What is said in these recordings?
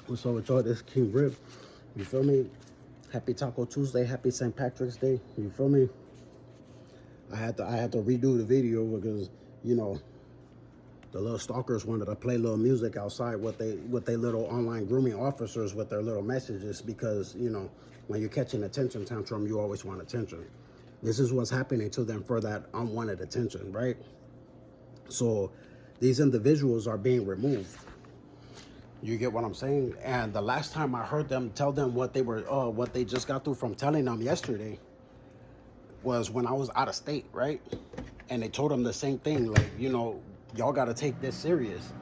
What's up with y'all? This is King Rip. You feel me? Happy Taco Tuesday. Happy St. Patrick's Day. You feel me? I had to redo the video because the little stalkers wanted to play little music outside with they little online grooming officers with their little messages because when you're catching attention tantrum, you always want attention. This is what's happening to them for that unwanted attention, right? So these individuals are being removed. You get what I'm saying? And the last time I heard them tell them what they just got through from telling them yesterday was when I was out of state, right? And they told them the same thing, like, y'all got to take this serious.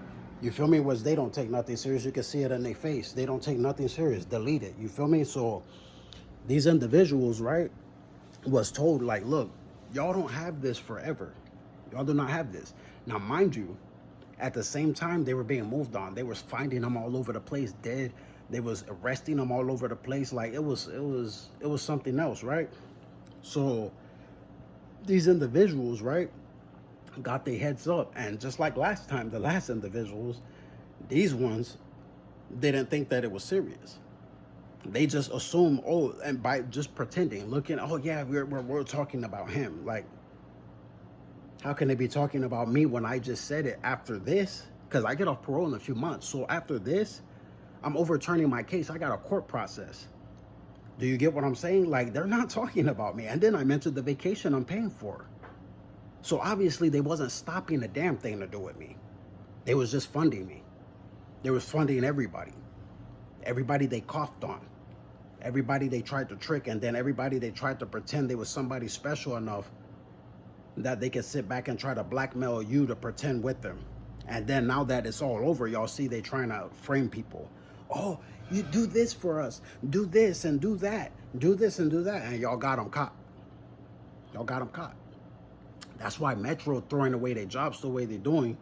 You feel me? Was they don't take nothing serious. You can see it in their face. They don't take nothing serious. Delete it. You feel me? So these individuals, right, was told, like, look, y'all don't have this forever. Y'all do not have this. Now, mind you, at the same time, they were being moved on. They was finding them all over the place, dead. They was arresting them all over the place. Like it was something else, right? So these individuals, right, got their heads up, and just like last time, the last individuals, these ones didn't think that it was serious. They just assume, oh, and by just pretending, looking, oh yeah, we're talking about him, like. How can they be talking about me when I just said it after this? Because I get off parole in a few months. So after this, I'm overturning my case. I got a court process. Do you get what I'm saying? Like, they're not talking about me. And then I mentioned the vacation I'm paying for. So obviously they wasn't stopping a damn thing to do with me. They was just funding me. They was funding everybody. Everybody they coughed on. Everybody they tried to trick. And then everybody they tried to pretend they was somebody special enough that they can sit back and try to blackmail you to pretend with them. And then now that it's all over, y'all see they trying to frame people. Oh, you do this for us. Do this and do that. Do this and do that. And y'all got them caught. Y'all got them caught. That's why Metro throwing away their jobs the way they're doing.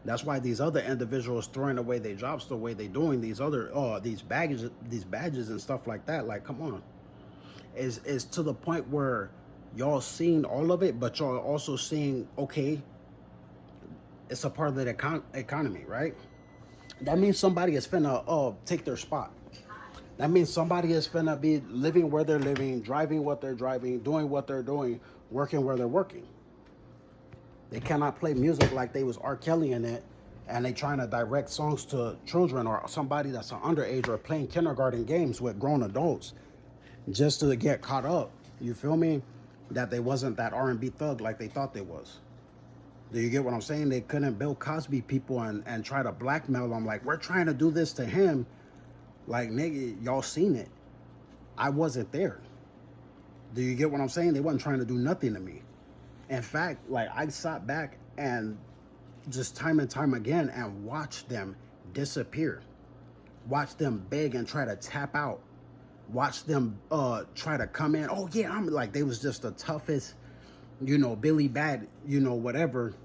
That's why these other individuals throwing away their jobs the way they're doing. These other, these badges and stuff like that. Like, come on. Is to the point where y'all seeing all of it, but y'all also seeing, okay, it's a part of the economy, right? That means somebody is finna take their spot. That means somebody is finna be living where they're living, driving what they're driving, doing what they're doing, working where they're working. They cannot play music like they was R. Kelly in it, and they trying to direct songs to children or somebody that's an underage or playing kindergarten games with grown adults just to get caught up. You feel me? That they wasn't that R&B thug like they thought they was. Do you get what I'm saying? They couldn't Bill Cosby people and try to blackmail them like, we're trying to do this to him. Like, nigga, y'all seen it. I wasn't there. Do you get what I'm saying? They wasn't trying to do nothing to me. In fact, like, I sat back and just time and time again and watched them disappear. Watch them beg and try to tap out. Watch them try to come in. Oh yeah, I'm like, they was just the toughest, Billy Bad, whatever.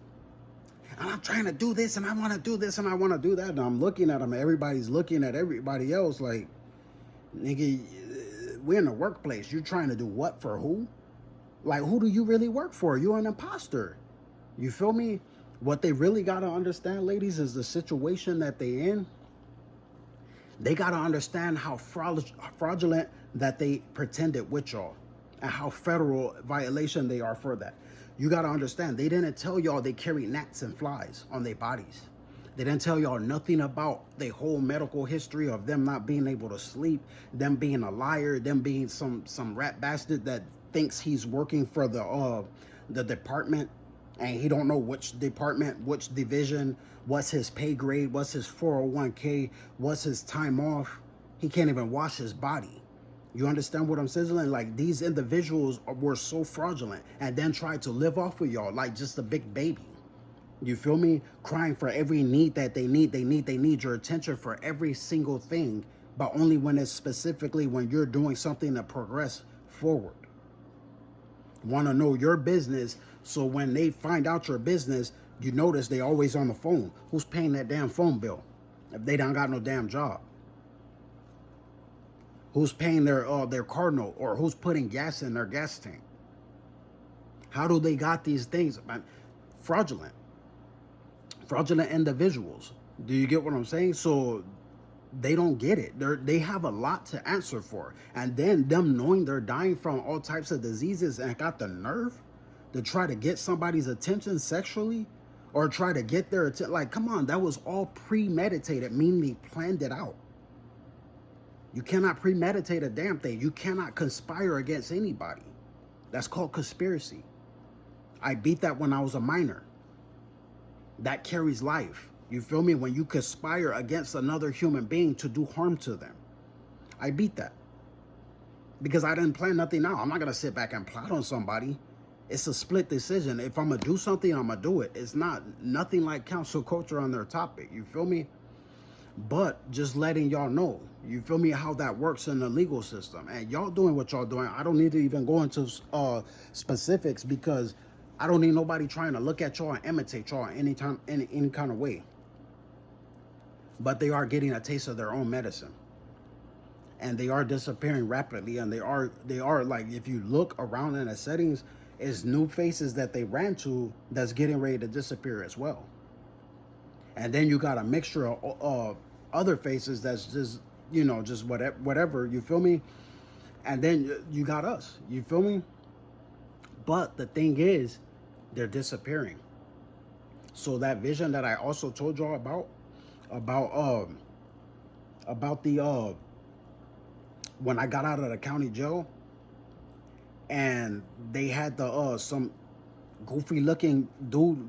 And I'm trying to do this and I want to do this and I want to do that. And I'm looking at them. Everybody's looking at everybody else like, nigga, we're in the workplace. You're trying to do what for who? Like, who do you really work for? You're an imposter. You feel me? What they really got to understand, ladies, is the situation that they in. They got to understand how fraudulent that they pretended with y'all and how federal violation they are for that. You got to understand, they didn't tell y'all they carry gnats and flies on their bodies. They didn't tell y'all nothing about their whole medical history of them not being able to sleep, them being a liar, them being some rat bastard that thinks he's working for the department. And he don't know which department, which division, what's his pay grade, what's his 401k, what's his time off. He can't even wash his body. You understand what I'm saying? Like, these individuals were so fraudulent and then tried to live off of y'all like just a big baby. You feel me? Crying for every need that they need. They need your attention for every single thing, but only when it's specifically when you're doing something to progress forward. Want to know your business, so when they find out your business, you notice they always on the phone. Who's paying that damn phone bill if they don't got no damn job? Who's paying their car note, or who's putting gas in their gas tank? How do they got these things? Fraudulent individuals. Do you get what I'm saying? So They don't get it. They have a lot to answer for. And then them knowing they're dying from all types of diseases and got the nerve to try to get somebody's attention sexually or try to get their attention. Like, come on, that was all premeditated, meaning they planned it out. You cannot premeditate a damn thing. You cannot conspire against anybody. That's called conspiracy. I beat that when I was a minor. That carries life. You feel me? When you conspire against another human being to do harm to them. I beat that. Because I didn't plan nothing out. I'm not going to sit back and plot on somebody. It's a split decision. If I'm going to do something, I'm going to do it. It's nothing like council culture on their topic. You feel me? But just letting y'all know, you feel me, how that works in the legal system. And y'all doing what y'all doing. I don't need to even go into specifics because I don't need nobody trying to look at y'all and imitate y'all any kind of way. But they are getting a taste of their own medicine. And they are disappearing rapidly. And they are like, if you look around in the settings, it's new faces that they ran to that's getting ready to disappear as well. And then you got a mixture of other faces that's just, you know, just whatever, you feel me? And then you got us, you feel me? But the thing is, they're disappearing. So that vision that I also told y'all about the when I got out of the county jail and they had the some goofy looking dude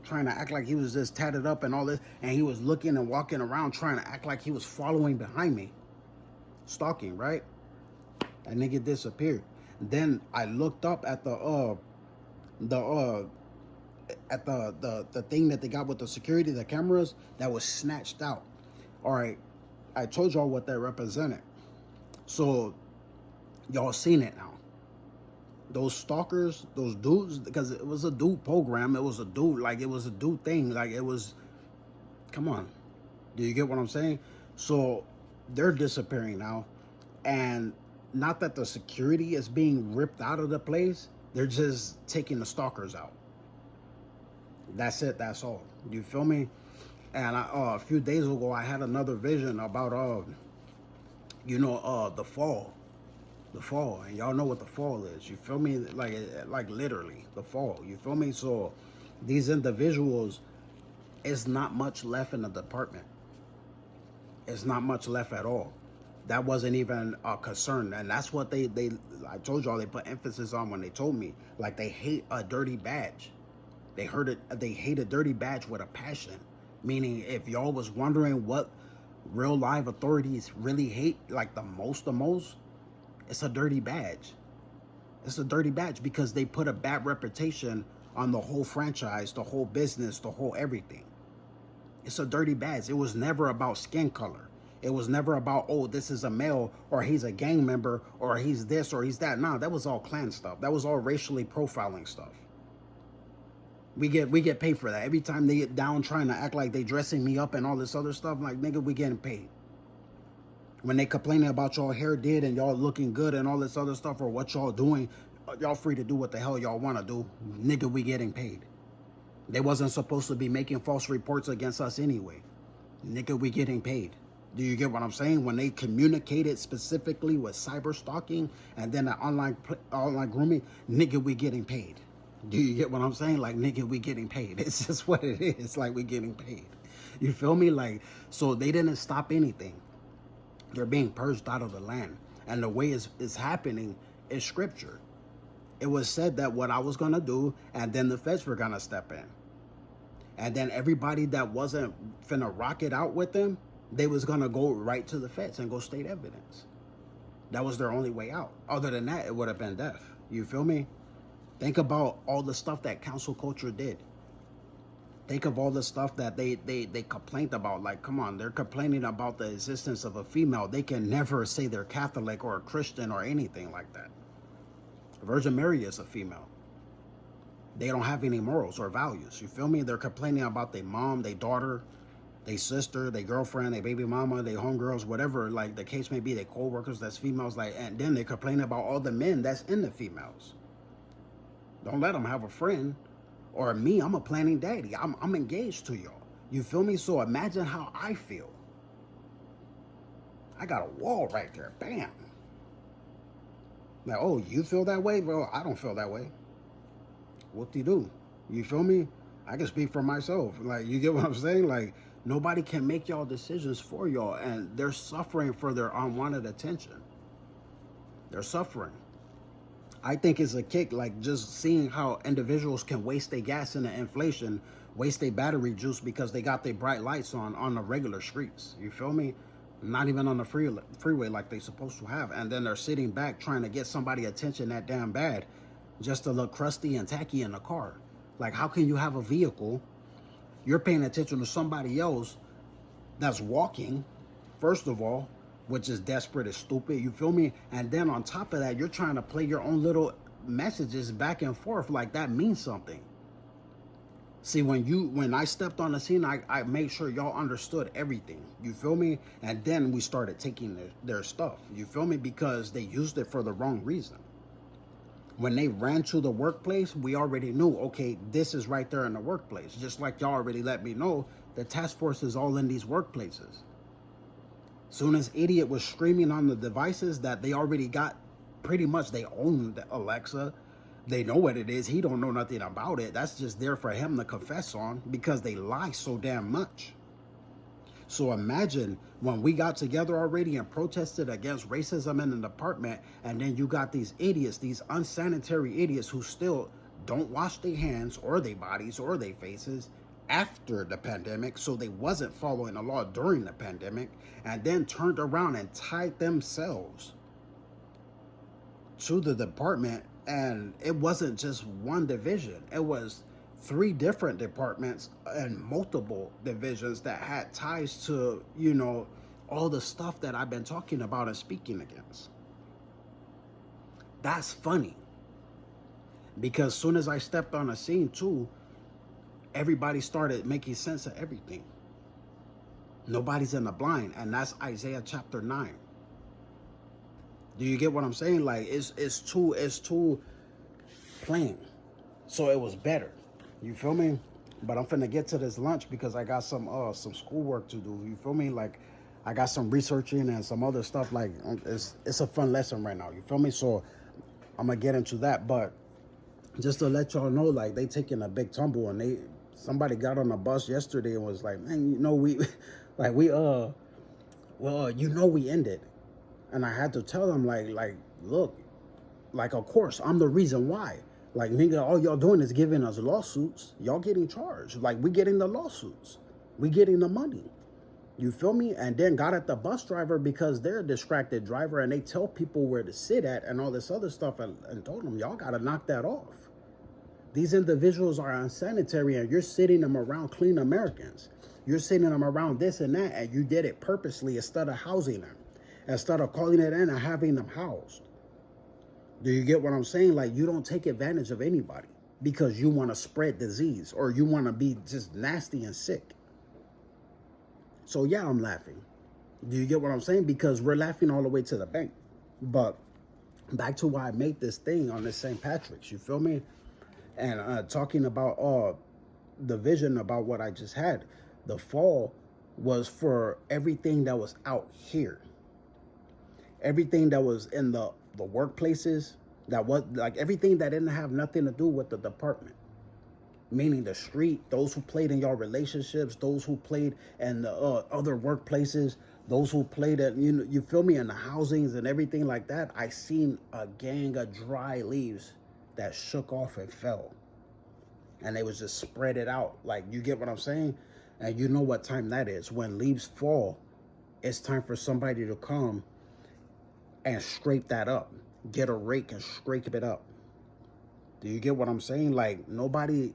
trying to act like he was just tatted up and all this, and he was looking and walking around trying to act like he was following behind me, stalking, right? That nigga disappeared. Then I looked up at the thing that they got with the security, the cameras, that was snatched out. All right, I told y'all what that represented. So y'all seen it now. Those stalkers, those dudes, because it was a dude program. It was a dude, like it was a dude thing. Like it was, come on. Do you get what I'm saying? So they're disappearing now. And not that the security is being ripped out of the place. They're just taking the stalkers out. That's it. That's all. You feel me? And a few days ago, I had another vision about, the fall. The fall, and y'all know what the fall is. You feel me? Like literally the fall. You feel me? So these individuals, it's not much left in the department. It's not much left at all. That wasn't even a concern, and that's what I told y'all they put emphasis on when they told me, like, they hate a dirty badge. They hate a dirty badge with a passion. Meaning, if y'all was wondering what real live authorities really hate, like the most, it's a dirty badge. It's a dirty badge because they put a bad reputation on the whole franchise, the whole business, the whole everything. It's a dirty badge. It was never about skin color. It was never about, oh, this is a male, or he's a gang member, or he's this, or he's that. Nah, that was all Klan stuff. That was all racially profiling stuff. We get paid for that. Every time they get down trying to act like they dressing me up and all this other stuff, like, nigga, we getting paid. When they complaining about y'all hair did and y'all looking good and all this other stuff, or what y'all doing, y'all free to do what the hell y'all want to do. Nigga, we getting paid. They wasn't supposed to be making false reports against us anyway. Nigga, we getting paid. Do you get what I'm saying? When they communicated specifically with cyber stalking and then the online grooming, nigga, we getting paid. Do you get what I'm saying? Like, nigga, we getting paid. It's just what it is. Like, we getting paid. You feel me? Like, so they didn't stop anything. They're being purged out of the land. And the way it's happening is scripture. It was said that what I was going to do, and then the feds were going to step in. And then everybody that wasn't finna rock it out with them, they was going to go right to the feds and go state evidence. That was their only way out. Other than that, it would have been death. You feel me? Think about all the stuff that council culture did. Think of all the stuff that they complained about. Like, come on, they're complaining about the existence of a female. They can never say they're Catholic or a Christian or anything like that. Virgin Mary is a female. They don't have any morals or values. You feel me? They're complaining about their mom, their daughter, their sister, their girlfriend, their baby mama, their homegirls, whatever, like the case may be, their co-workers that's females, like, and then they complain about all the men that's in the females. Don't let them have a friend. Or me, I'm a planning daddy. I'm engaged to y'all. You feel me? So imagine how I feel. I got a wall right there. Bam. Like, oh, you feel that way? Bro, I don't feel that way. Whoop-de-doo. You feel me? I can speak for myself. Like, you get what I'm saying? Like, nobody can make y'all decisions for y'all, and they're suffering for their unwanted attention. They're suffering. I think it's a kick, like just seeing how individuals can waste their gas in the inflation, waste their battery juice because they got their bright lights on the regular streets. You feel me? Not even on the freeway like they supposed to have. And then they're sitting back trying to get somebody attention that damn bad just to look crusty and tacky in the car. Like, how can you have a vehicle, you're paying attention to somebody else that's walking, first of all, which is desperate, is stupid, you feel me? And then on top of that, you're trying to play your own little messages back and forth like that means something. See, when I stepped on the scene, I made sure y'all understood everything, you feel me? And then we started taking their stuff, you feel me? Because they used it for the wrong reason. When they ran to the workplace, we already knew, okay, this is right there in the workplace. Just like y'all already let me know, the task force is all in these workplaces. Soon as idiot was screaming on the devices that they already got, pretty much they own Alexa. They know what it is. He don't know nothing about it. That's just there for him to confess on because they lie so damn much. So imagine when we got together already and protested against racism in the department, and then you got these idiots, these unsanitary idiots who still don't wash their hands or their bodies or their faces after the pandemic, so they wasn't following the law during the pandemic, and then turned around and tied themselves to the department. And it wasn't just one division, it was 3 different departments and multiple divisions that had ties to, you know, all the stuff that I've been talking about and speaking against. That's funny, because as soon as I stepped on the scene too, everybody started making sense of everything. Nobody's in the blind, and that's Isaiah chapter 9. Do you get what I'm saying? Like, it's too plain. So it was better. You feel me? But I'm finna get to this lunch because I got some schoolwork to do. You feel me? Like, I got some researching and some other stuff. Like, it's a fun lesson right now. You feel me? So I'm gonna get into that. But just to let y'all know, like, they taking a big tumble, and somebody got on a bus yesterday and was like, man, you know, we we ended. And I had to tell them, like, look, like, of course, I'm the reason why. Like, nigga, all y'all doing is giving us lawsuits. Y'all getting charged. Like, we getting the lawsuits. We getting the money. You feel me? And then got at the bus driver because they're a distracted driver, and they tell people where to sit at and all this other stuff, and told them, y'all got to knock that off. These individuals are unsanitary, and you're sitting them around clean Americans. You're sitting them around this and that, and you did it purposely instead of housing them, instead of calling it in and having them housed. Do you get what I'm saying? Like, you don't take advantage of anybody because you want to spread disease or you want to be just nasty and sick. So yeah, I'm laughing. Do you get what I'm saying? Because we're laughing all the way to the bank. But back to why I made this thing on this St. Patrick's, you feel me? And talking about the vision about what I just had. The fall was for everything that was out here. Everything that was in the workplaces, that was like everything that didn't have nothing to do with the department. Meaning the street, those who played in your relationships, those who played in the other workplaces, those who played at, you feel me, in the housings and everything like that. I seen a gang of dry leaves that shook off and fell. And they was just spread it out. Like, you get what I'm saying? And you know what time that is. When leaves fall, it's time for somebody to come and scrape that up. Get a rake and scrape it up. Do you get what I'm saying? Like, nobody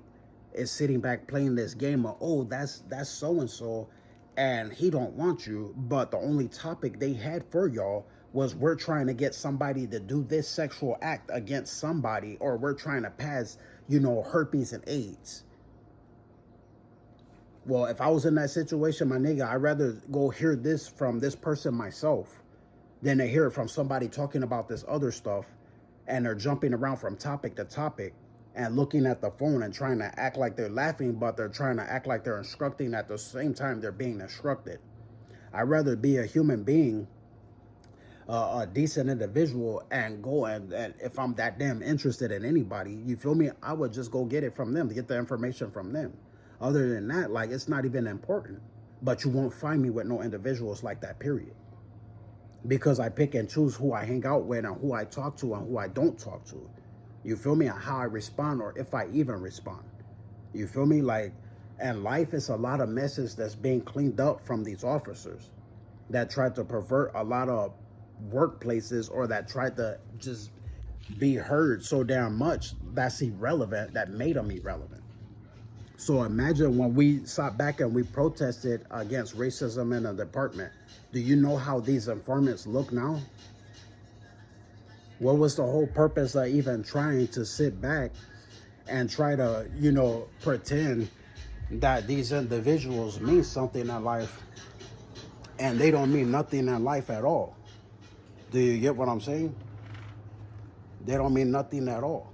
is sitting back playing this game of, oh, that's so-and-so, and he don't want you. But the only topic they had for y'all was, we're trying to get somebody to do this sexual act against somebody, or we're trying to pass, herpes and AIDS. Well, if I was in that situation, my nigga, I'd rather go hear this from this person myself than to hear it from somebody talking about this other stuff, and they're jumping around from topic to topic and looking at the phone and trying to act like they're laughing, but they're trying to act like they're instructing at the same time they're being instructed. I'd rather be a human being a decent individual and go and if I'm that damn interested in anybody, you feel me, I would just go get it from them, to get the information from them. Other than that, like, it's not even important. But you won't find me with no individuals like that, period, because I pick and choose who I hang out with and who I talk to and who I don't talk to. You feel me? And how I respond, or if I even respond. You feel me? Like, and life is a lot of messes that's being cleaned up from these officers that tried to pervert a lot of workplaces, or that tried to just be heard so damn much that's irrelevant, that made them irrelevant. So imagine when we sat back and we protested against racism in the department. Do you know how these informants look now? What was the whole purpose of even trying to sit back and try to, pretend that these individuals mean something in life, and they don't mean nothing in life at all? Do you get what I'm saying? They don't mean nothing at all.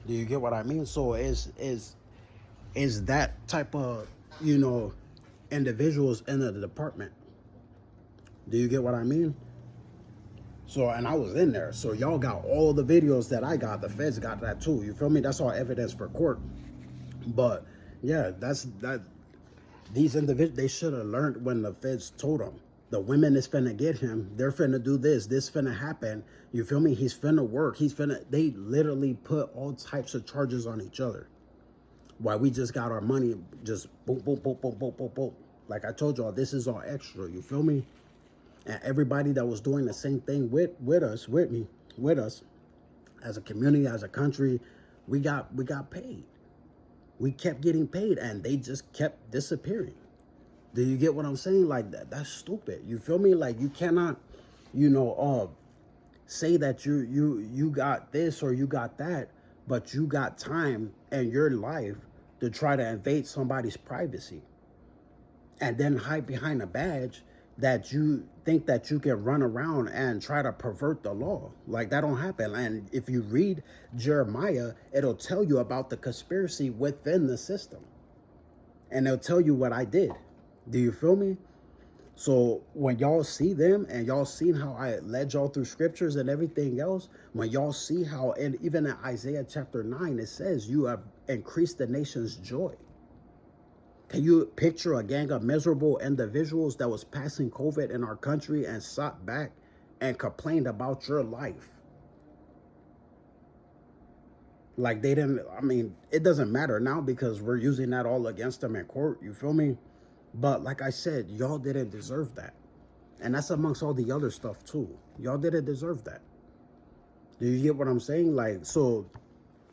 Do you get what I mean? So is that type of, individuals in the department. Do you get what I mean? So, and I was in there. So y'all got all the videos that I got. The feds got that too. You feel me? That's all evidence for court. But yeah, that. These individuals, they should have learned when the feds told them the women is finna get him. They're finna do this. This finna happen. You feel me? He's finna work. They literally put all types of charges on each other. Why we just got our money, just boom, boom, boom, boom, boom, boom, boom. Like I told y'all, this is all extra. You feel me? And everybody that was doing the same thing with us, as a community, as a country, we got paid. We kept getting paid, and they just kept disappearing. Do you get what I'm saying? Like, that's stupid. You feel me? Like, you cannot, say that you got this or you got that, but you got time in your life to try to invade somebody's privacy, and then hide behind a badge that you think that you can run around and try to pervert the law. Like, that don't happen. And if you read Jeremiah, it'll tell you about the conspiracy within the system, and it'll tell you what I did. Do you feel me? So when y'all see them, and y'all seen how I led y'all through scriptures and everything else, when y'all see how, and even in Isaiah chapter 9, it says you have increased the nation's joy. Can you picture a gang of miserable individuals that was passing COVID in our country and sat back and complained about your life? Like, they didn't, I mean, it doesn't matter now because we're using that all against them in court. You feel me? But like I said, y'all didn't deserve that. And that's amongst all the other stuff too. Y'all didn't deserve that. Do you get what I'm saying? Like, so,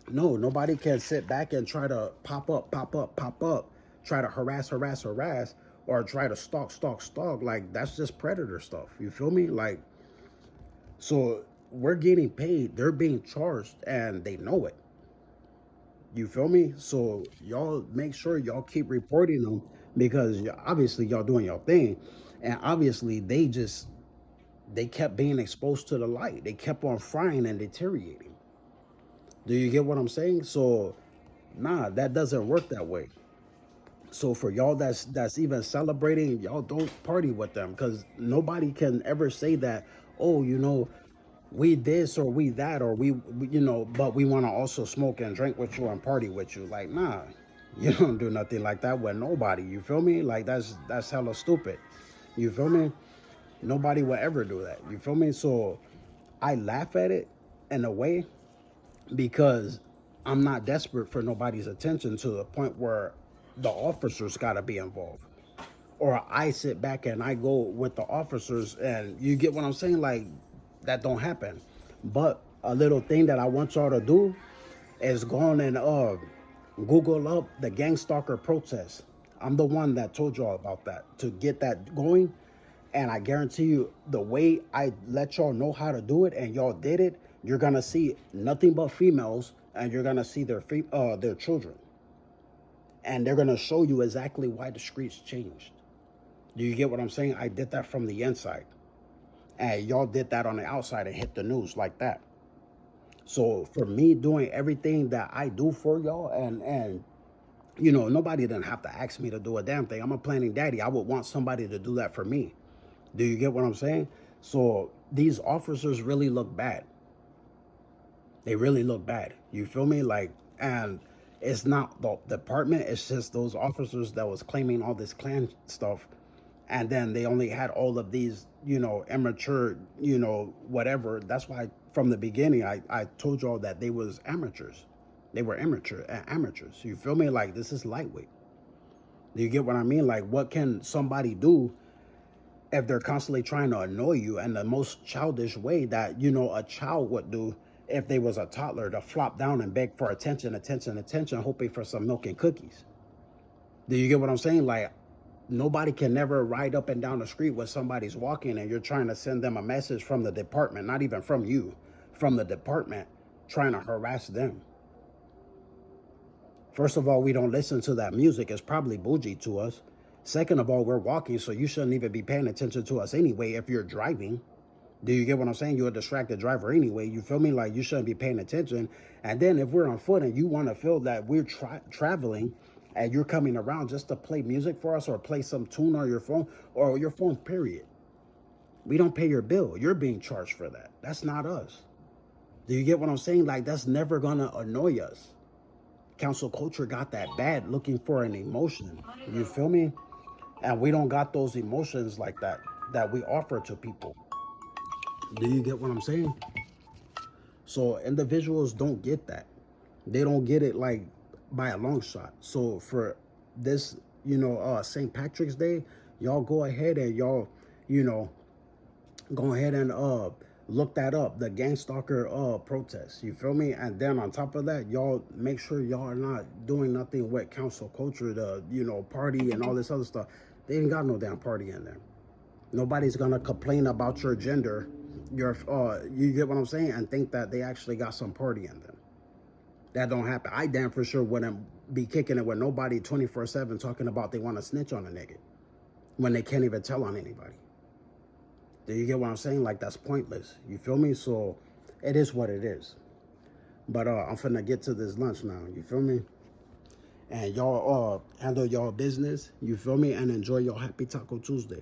no, nobody can sit back and try to pop up, try to harass, or try to stalk. Like, that's just predator stuff. You feel me? Like, so we're getting paid. They're being charged, and they know it. You feel me? So y'all make sure y'all keep reporting them, because obviously y'all doing your thing, and obviously they kept being exposed to the light. They kept on frying and deteriorating. Do you get what I'm saying? So nah, that doesn't work that way. So for y'all that's even celebrating, y'all don't party with them, because nobody can ever say that, oh, we this or we that, or we but we want to also smoke and drink with you and party with you. Like, nah, you don't do nothing like that with nobody. You feel me? Like, that's hella stupid. You feel me? Nobody will ever do that. You feel me? So I laugh at it in a way, because I'm not desperate for nobody's attention to the point where the officers got to be involved, or I sit back and I go with the officers, and you get what I'm saying? Like, that don't happen. But a little thing that I want y'all to do is go on and Google up the gang stalker protest. I'm the one that told y'all about that, to get that going. And I guarantee you, the way I let y'all know how to do it, and y'all did it, you're gonna see nothing but females, and you're gonna see their children, and they're gonna show you exactly why the streets changed. Do you get what I'm saying? I did that from the inside, and y'all did that on the outside and hit the news like that. So for me doing everything that I do for y'all, and nobody didn't have to ask me to do a damn thing. I'm a planning daddy. I would want somebody to do that for me. Do you get what I'm saying? So these officers really look bad. They really look bad. You feel me? Like, and it's not the department, it's just those officers that was claiming all this Klan stuff. And then they only had all of these, immature, whatever. That's why from the beginning, I told y'all that they was amateurs. They were amateurs. You feel me? Like, this is lightweight. Do you get what I mean? Like, what can somebody do if they're constantly trying to annoy you in the most childish way that, a child would do if they was a toddler, to flop down and beg for attention, hoping for some milk and cookies? Do you get what I'm saying? Like, nobody can never ride up and down the street when somebody's walking and you're trying to send them a message from the department, not even from you, from the department, trying to harass them. First of all, we don't listen to that music. It's probably bougie to us. Second of all, we're walking, so you shouldn't even be paying attention to us anyway if you're driving. Do you get what I'm saying? You're a distracted driver anyway. You feel me? Like, you shouldn't be paying attention. And then if we're on foot and you want to feel that we're traveling and you're coming around just to play music for us or play some tune on your phone, period. We don't pay your bill. You're being charged for that. That's not us. Do you get what I'm saying? Like, that's never going to annoy us. Council culture got that bad, looking for an emotion. You feel me? And we don't got those emotions like that we offer to people. Do you get what I'm saying? So individuals don't get that. They don't get it, like, by a long shot. So for this, St. Patrick's Day, y'all go ahead and y'all, go ahead and look that up, the gang stalker protest. You feel me? And then on top of that, y'all make sure y'all are not doing nothing with council culture, the party and all this other stuff. They ain't got no damn party in there. Nobody's gonna complain about your gender, you get what I'm saying, and think that they actually got some party in them. That don't happen. I damn for sure wouldn't be kicking it with nobody 24/7 talking about they want to snitch on a nigga when they can't even tell on anybody. Do you get what I'm saying? Like, that's pointless. You feel me? So it is what it is. But I'm finna get to this lunch now. You feel me? And y'all handle y'all business. You feel me? And enjoy your Happy Taco Tuesday.